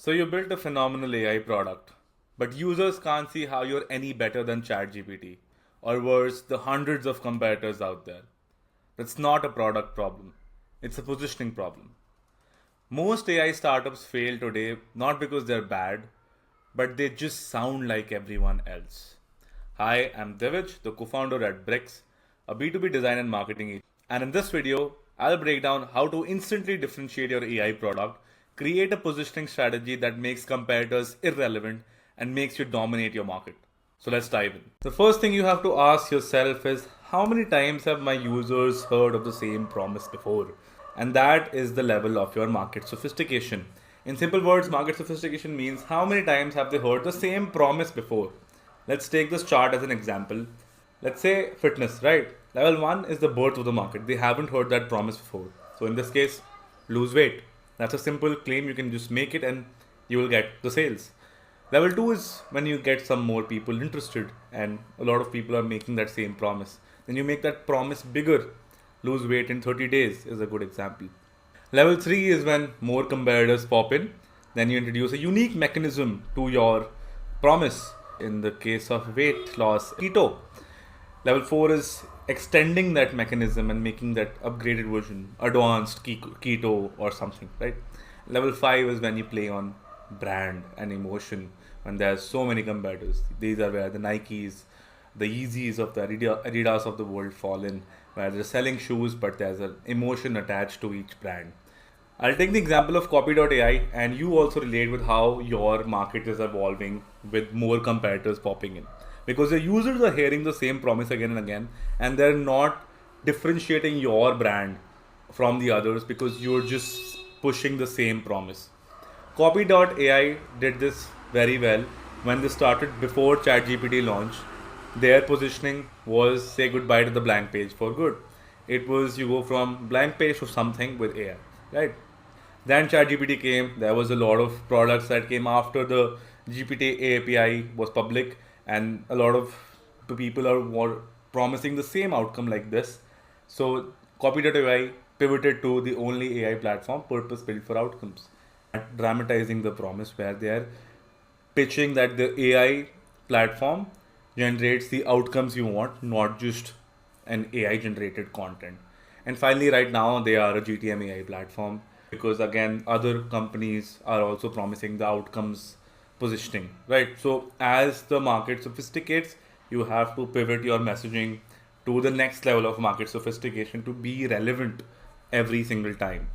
So you built a phenomenal AI product, but users can't see how you're any better than ChatGPT, or worse, the hundreds of competitors out there. That's not a product problem. It's a positioning problem. Most AI startups fail today not because they're bad, but they just sound like everyone else. Hi, I'm Divij, the co-founder at Bricks, a B2B design and marketing agency. And in this video, I'll break down how to instantly differentiate your AI product, create a positioning strategy that makes competitors irrelevant and makes you dominate your market. So let's dive in. The first thing you have to ask yourself is how many times have my users heard of the same promise before? And that is the level of your market sophistication. In simple words, market sophistication means how many times have they heard the same promise before? Let's take this chart as an example. Let's say fitness, right? Level 1 is the birth of the market. They haven't heard that promise before. So in this case, lose weight. That's a simple claim. You can just make it and you will get the sales. Level 2 is when you get some more people interested and a lot of people are making that same promise. Then you make that promise bigger. Lose weight in 30 days is a good example. Level 3 is when more competitors pop in. Then you introduce a unique mechanism to your promise. In the case of weight loss, keto. Level 4 is extending that mechanism and making that upgraded version, advanced keto or something, right? Level 5 is when you play on brand and emotion when there's so many competitors. These are where the Nikes, the Yeezys of the Adidas of the world fall in, where they're selling shoes but there's an emotion attached to each brand. I'll take the example of copy.ai and you also relate with how your market is evolving with more competitors popping in. Because the users are hearing the same promise again and again and they're not differentiating your brand from the others because you're just pushing the same promise. Copy.ai did this very well when they started before ChatGPT launched. Their positioning was say goodbye to the blank page for good. It was you go from blank page to something with AI, right? Then ChatGPT came. There was a lot of products that came after the GPT API was public, and a lot of people are more promising the same outcome like this. So Copy.ai pivoted to the only AI platform purpose built for outcomes, dramatizing the promise where they are pitching that the AI platform generates the outcomes you want, not just an AI generated content. And finally, right now, they are a GTM AI platform because, again, other companies are also promising the outcomes positioning, right? So, as the market sophisticates, you have to pivot your messaging to the next level of market sophistication to be relevant every single time.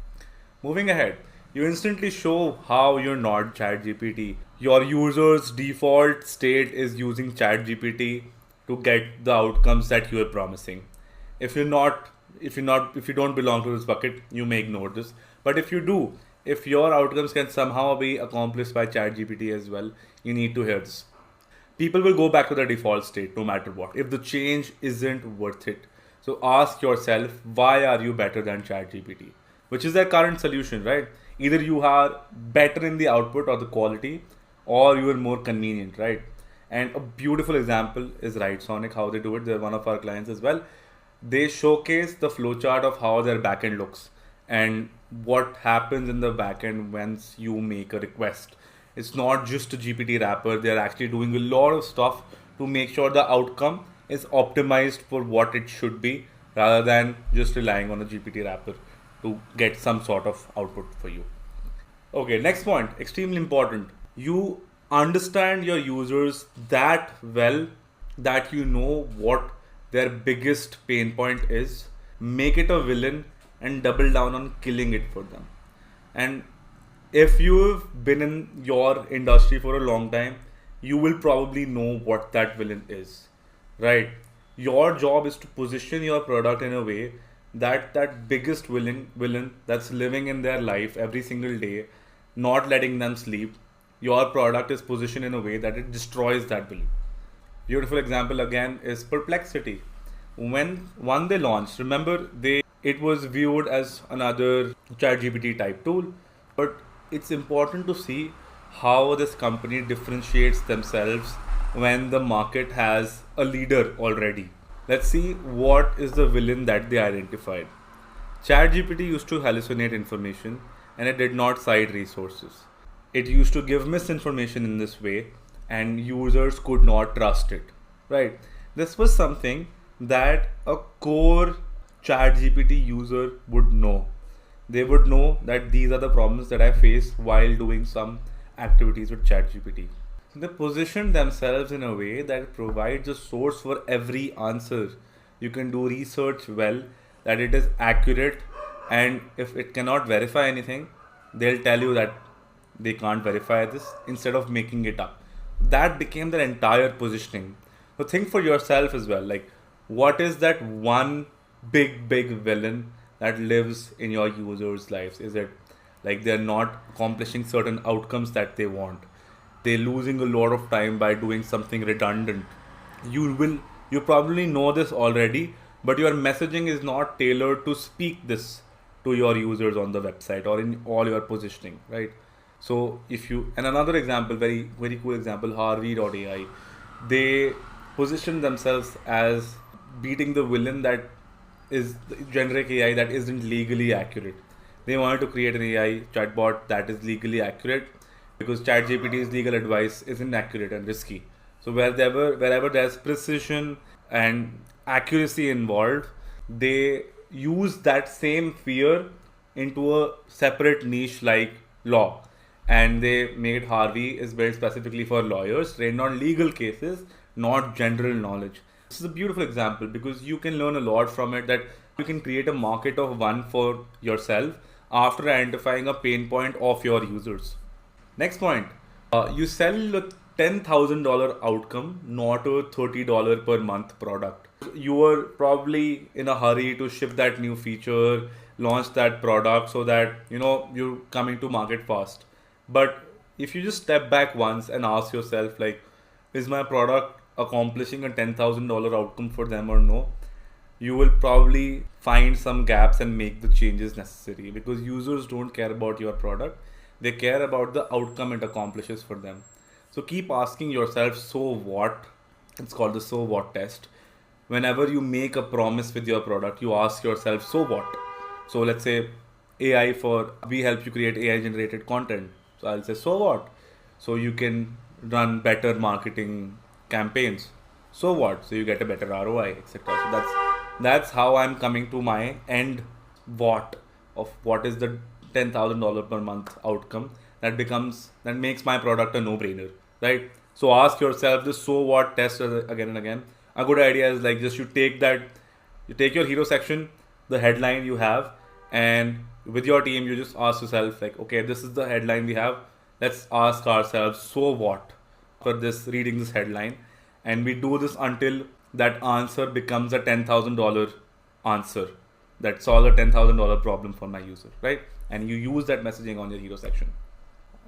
Moving ahead, you instantly show how you're not ChatGPT. Your user's default state is using ChatGPT to get the outcomes that you are promising. If you're not, if you don't belong to this bucket, you may ignore this. But if you do, if your outcomes can somehow be accomplished by ChatGPT as well, you need to hear this. People will go back to their default state no matter what if the change isn't worth it. So ask yourself, why are you better than ChatGPT? Which is their current solution, right? Either you are better in the output or the quality, or you are more convenient, right? And a beautiful example is Right Sonic, how they do it. They're one of our clients as well. They showcase the flowchart of how their backend looks and what happens in the backend once you make a request. It's not just a GPT wrapper, they're actually doing a lot of stuff to make sure the outcome is optimized for what it should be rather than just relying on a GPT wrapper to get some sort of output for you. Okay, next point, extremely important. You understand your users that well that you know what their biggest pain point is, make it a villain and double down on killing it for them. And if you've been in your industry for a long time, you will probably know what that villain is, right? Your job is to position your product in a way that that biggest villain that's living in their life every single day, not letting them sleep, your product is positioned in a way that it destroys that villain. Beautiful example again is Perplexity. When one they launched, remember they it was viewed as another ChatGPT type tool, but it's important to see how this company differentiates themselves when the market has a leader already. Let's see what is the villain that they identified. ChatGPT used to hallucinate information and it did not cite resources. it used to give misinformation in this way, and users could not trust it, right? This was something that a core ChatGPT user would know. They would know that these are the problems that I face while doing some activities with ChatGPT. They position themselves in a way that provides a source for every answer. You can do research well, that it is accurate, and if it cannot verify anything, they'll tell you that they can't verify this instead of making it up. That became their entire positioning. So think for yourself as well, like what is that one big villain that lives in your users' lives? Is it like they're not accomplishing certain outcomes that they want? They're losing a lot of time by doing something redundant. You probably know this already, but your messaging is not tailored to speak this to your users on the website or in all your positioning, right? So if you, and another example, very cool example, Harvey.ai, they position themselves as beating the villain that is generic AI that isn't legally accurate. They wanted to create an AI chatbot that is legally accurate, because ChatGPT's legal advice isn't accurate and risky. So wherever there's precision and accuracy involved, they use that same fear into a separate niche like law. And they made Harvey is built specifically for lawyers trained on legal cases, not general knowledge. This is a beautiful example because you can learn a lot from it, that you can create a market of one for yourself after identifying a pain point of your users. Next point, you sell a $10,000 outcome, not a $30 per month product. You were probably in a hurry to ship that new feature, launch that product so that you're coming to market fast. But if you just step back once and ask yourself, like, is my product accomplishing a $10,000 outcome for them or no? You will probably find some gaps and make the changes necessary, because users don't care about your product. They care about the outcome it accomplishes for them. So keep asking yourself, so what? It's called the so what test. Whenever you make a promise with your product, you ask yourself, so what? So let's say we help you create AI generated content. So I'll say, so what? So you can run better marketing campaigns. So what? So you get a better ROI, etc. So that's how I'm coming to my end what of what is the $10,000 per month outcome that makes my product a no-brainer, right? So ask yourself this so what test again and again. A good idea is like just you take your hero section, the headline you have, and with your team you just ask yourself like, okay, this is the headline we have. Let's ask ourselves, so what for this reading this headline, and we do this until that answer becomes a $10,000 answer that solves a $10,000 problem for my user, right? And you use that messaging on your hero section.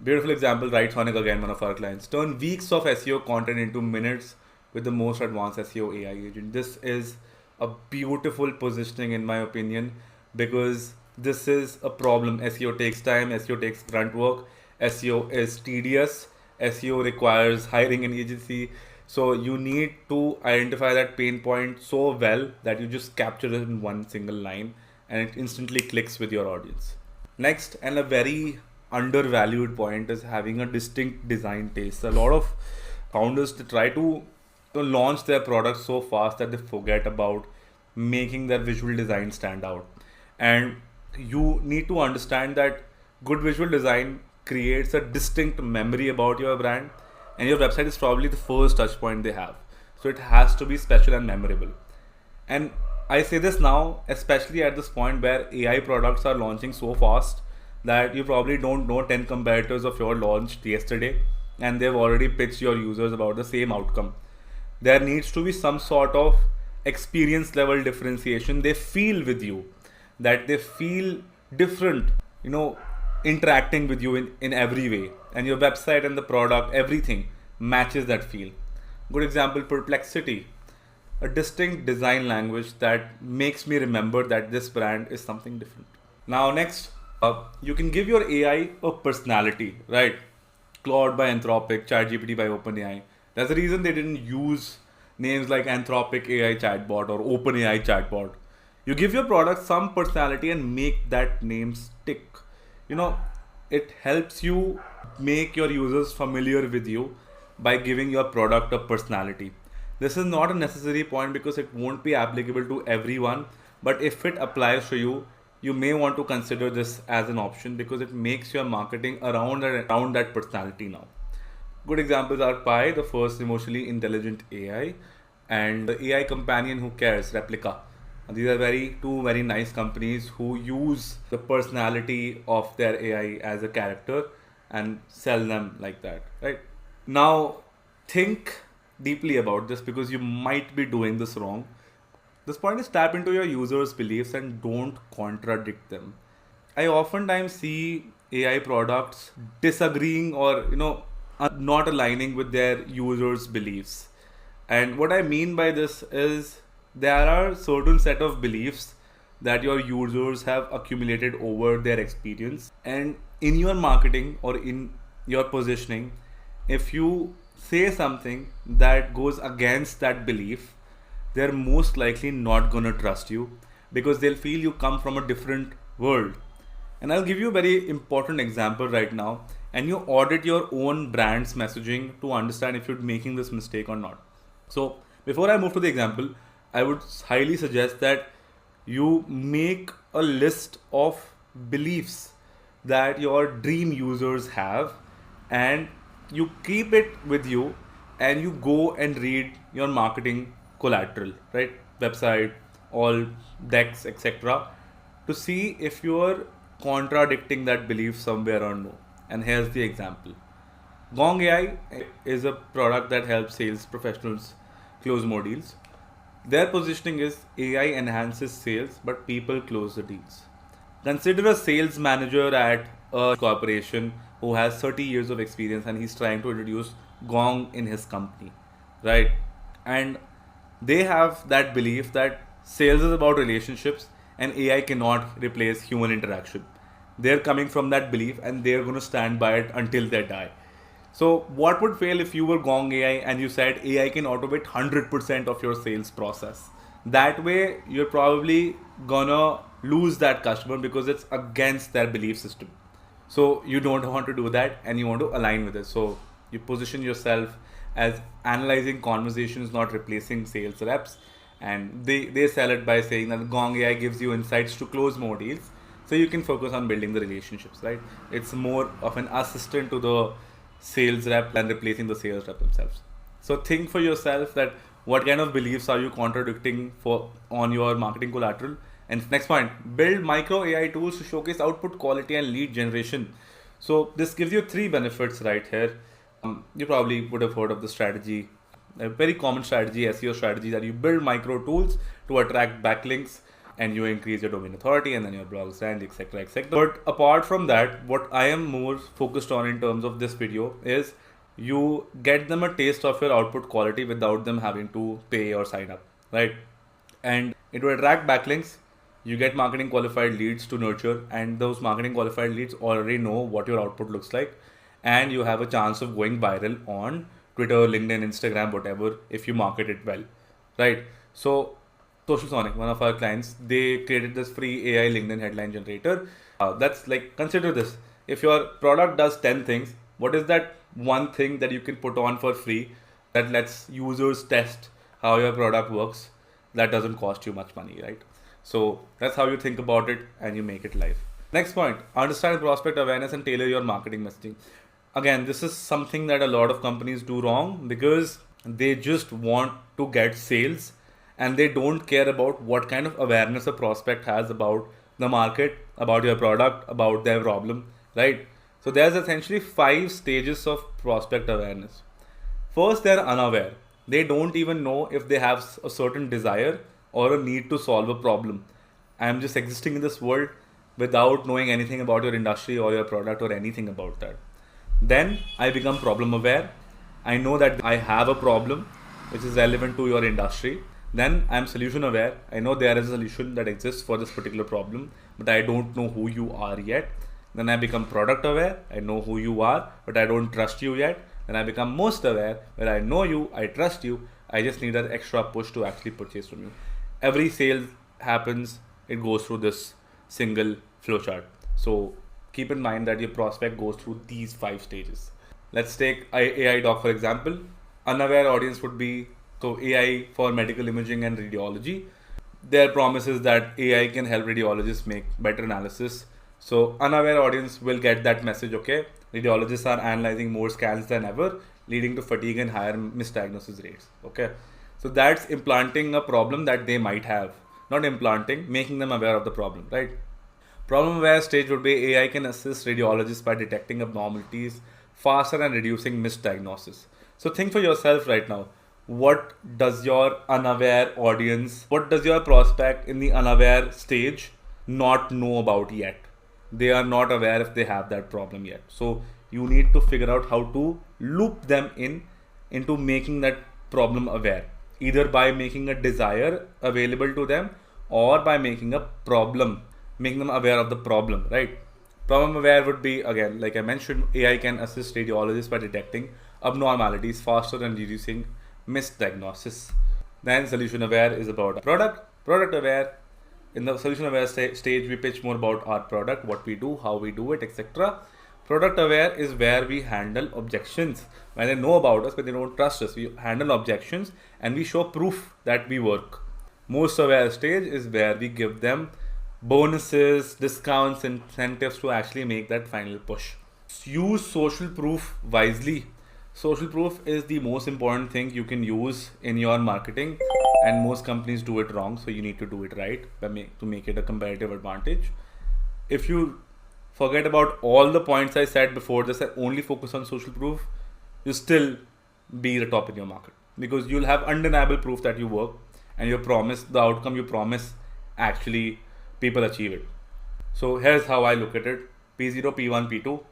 Beautiful example, right? Sonic again, one of our clients. Turn weeks of SEO content into minutes with the most advanced SEO AI agent. This is a beautiful positioning in my opinion, because this is a problem. SEO takes time, SEO takes grunt work, SEO is tedious, SEO requires hiring an agency. So you need to identify that pain point so well that you just capture it in one single line and it instantly clicks with your audience. Next, and a very undervalued point, is having a distinct design taste. A lot of founders try to launch their products so fast that they forget about making their visual design stand out. And you need to understand that good visual design creates a distinct memory about your brand, and your website is probably the first touch point they have. So it has to be special and memorable. And I say this now, especially at this point where AI products are launching so fast that you probably don't know 10 competitors of your launched yesterday and they've already pitched your users about the same outcome. There needs to be some sort of experience level differentiation. They feel with you, that they feel different, interacting with you in every way, and your website and the product, everything matches that feel. Good example, Perplexity, a distinct design language that makes me remember that this brand is something different. Now next, you can give your AI a personality, right? Claude by Anthropic, ChatGPT by OpenAI. There's a reason they didn't use names like Anthropic AI chatbot or OpenAI chatbot. You give your product some personality and make that name stick. it helps you make your users familiar with you by giving your product a personality. This is not a necessary point because it won't be applicable to everyone, but if it applies to you, you may want to consider this as an option because it makes your marketing around that personality now. Good examples are Pi, the first emotionally intelligent AI, and the AI companion who cares, Replica. And these are two very nice companies who use the personality of their AI as a character and sell them like that, right? Now, think deeply about this because you might be doing this wrong. This point is tap into your users' beliefs and don't contradict them. I oftentimes see AI products disagreeing or not aligning with their users' beliefs. And what I mean by this is there are certain set of beliefs that your users have accumulated over their experience, and in your marketing or in your positioning, if you say something that goes against that belief, they're most likely not gonna trust you because they'll feel you come from a different world. And I'll give you a very important example right now, and you audit your own brand's messaging to understand if you're making this mistake or not. So before I move to the example, I would highly suggest that you make a list of beliefs that your dream users have, and you keep it with you, and you go and read your marketing collateral, right? Website, all decks, etc., to see if you are contradicting that belief somewhere or no. And here's the example. Gong AI is a product that helps sales professionals close more deals. Their positioning is AI enhances sales, but people close the deals. Consider a sales manager at a corporation who has 30 years of experience and he's trying to introduce Gong in his company, right? And they have that belief that sales is about relationships and AI cannot replace human interaction. They're coming from that belief and they're going to stand by it until they die. So what would fail if you were Gong AI and you said AI can automate 100% of your sales process? That way, you're probably gonna lose that customer because it's against their belief system. So you don't want to do that and you want to align with it. So you position yourself as analyzing conversations, not replacing sales reps. And they sell it by saying that Gong AI gives you insights to close more deals. So you can focus on building the relationships, right? It's more of an assistant to the sales rep than replacing the sales rep themselves. So think for yourself that what kind of beliefs are you contradicting for on your marketing collateral. And next point, build micro AI tools to showcase output quality and lead generation. So this gives you three benefits right here. You probably would have heard of the strategy, a very common strategy, SEO strategy, that you build micro tools to attract backlinks and you increase your domain authority and then your blog's rank, etc., etc. But apart from that, what I am more focused on in terms of this video is you get them a taste of your output quality without them having to pay or sign up, right? And it will attract backlinks. You get marketing qualified leads to nurture, and those marketing qualified leads already know what your output looks like, and you have a chance of going viral on Twitter, LinkedIn, Instagram, whatever, if you market it well, right? So Social Sonic, one of our clients, they created this free AI LinkedIn headline generator. That's like, consider this. If your product does 10 things, what is that one thing that you can put on for free that lets users test how your product works? That doesn't cost you much money, right? So that's how you think about it and you make it live. Next point, understand prospect awareness and tailor your marketing messaging. Again, this is something that a lot of companies do wrong because they just want to get sales and they don't care about what kind of awareness a prospect has about the market, about your product, about their problem, right? So there's essentially 5 stages of prospect awareness. First, they're unaware. They don't even know if they have a certain desire or a need to solve a problem. I'm just existing in this world without knowing anything about your industry or your product or anything about that. Then I become problem aware. I know that I have a problem which is relevant to your industry. Then I'm solution aware. I know there is a solution that exists for this particular problem, but I don't know who you are yet. Then I become product aware. I know who you are, but I don't trust you yet. Then I become most aware, where I know you, I trust you. I just need that extra push to actually purchase from you. Every sale happens, it goes through this single flowchart. So keep in mind that your prospect goes through these 5 stages. Let's take AI doc for example. Unaware audience would be so AI for medical imaging and radiology. Their promise is that AI can help radiologists make better analysis. So unaware audience will get that message, okay, radiologists are analyzing more scans than ever, leading to fatigue and higher misdiagnosis rates. Okay. So that's implanting a problem that they might have. Not implanting, making them aware of the problem, right? Problem aware stage would be AI can assist radiologists by detecting abnormalities faster and reducing misdiagnosis. So think for yourself right now. What does your unaware audience, what does your prospect in the unaware stage not know about yet? They are not aware if they have that problem yet. So you need to figure out how to loop them into making that problem aware, either by making a desire available to them or by making a problem, making them aware of the problem, right? Problem aware would be, again, like I mentioned, AI can assist radiologists by detecting abnormalities faster and reducing misdiagnosis. Then solution aware is about product aware. In the solution aware stage, we pitch more about our product, what we do, how we do it, etc. Product aware is where we handle objections. When they know about us, but they don't trust us, we handle objections and we show proof that we work. Most aware stage is where we give them bonuses, discounts, incentives to actually make that final push. Use social proof wisely. Social proof is the most important thing you can use in your marketing, and most companies do it wrong, so you need to do it right to make it a competitive advantage. If you forget about all the points I said before this and only focus on social proof, you still be the top in your market, because you'll have undeniable proof that you work and your promise, the outcome you promise, actually people achieve it. So here's how I look at it: P0, P1, P2.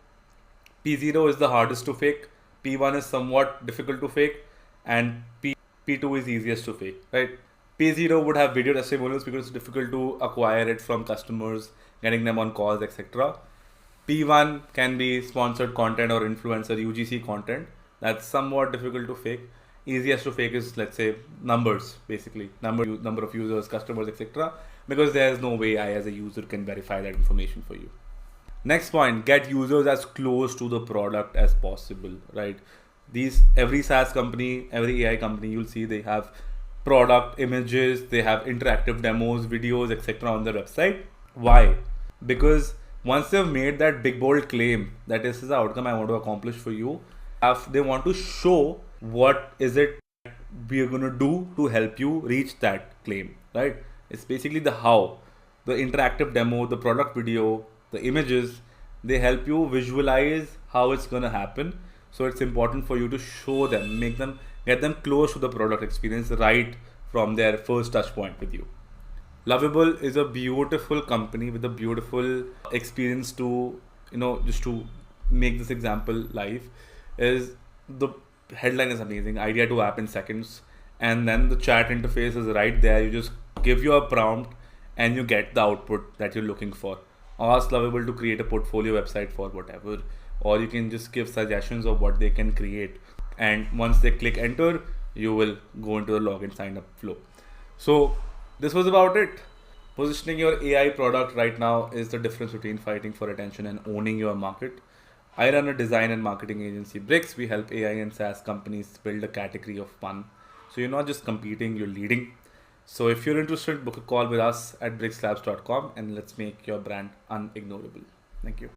P0 is the hardest to fake, P1 is somewhat difficult to fake, and P2 is easiest to fake, right? P0 would have video testimonials because it's difficult to acquire it from customers, getting them on calls, etc. P1 can be sponsored content or influencer UGC content. That's somewhat difficult to fake. Easiest to fake is, let's say, numbers, basically number of users, customers, etc. Because there is no way I as a user can verify that information for you. Next point, get users as close to the product as possible, right? Every SaaS company, every AI company, you'll see they have product images, they have interactive demos, videos, etc. on their website. Why? Because once they've made that big bold claim that this is the outcome I want to accomplish for you, they want to show what is it we are going to do to help you reach that claim, right? It's basically the how, the interactive demo, the product video, the images, they help you visualize how it's going to happen. So it's important for you to show them, get them close to the product experience right from their first touch point with you. Lovable is a beautiful company with a beautiful experience to, just to make this example live, is the headline is amazing, idea to app in seconds, and then the chat interface is right there. You just give your prompt and you get the output that you're looking for. Ask Lovable to create a portfolio website for whatever, or you can just give suggestions of what they can create, and once they click enter, you will go into the login sign up flow. So this was about it. Positioning your AI product right now is the difference between fighting for attention and owning your market. I run a design and marketing agency, Bricks. We help AI and SaaS companies build a category of fun. So you're not just competing, you're leading. So if you're interested, book a call with us at brickslabs.com and let's make your brand unignorable. Thank you.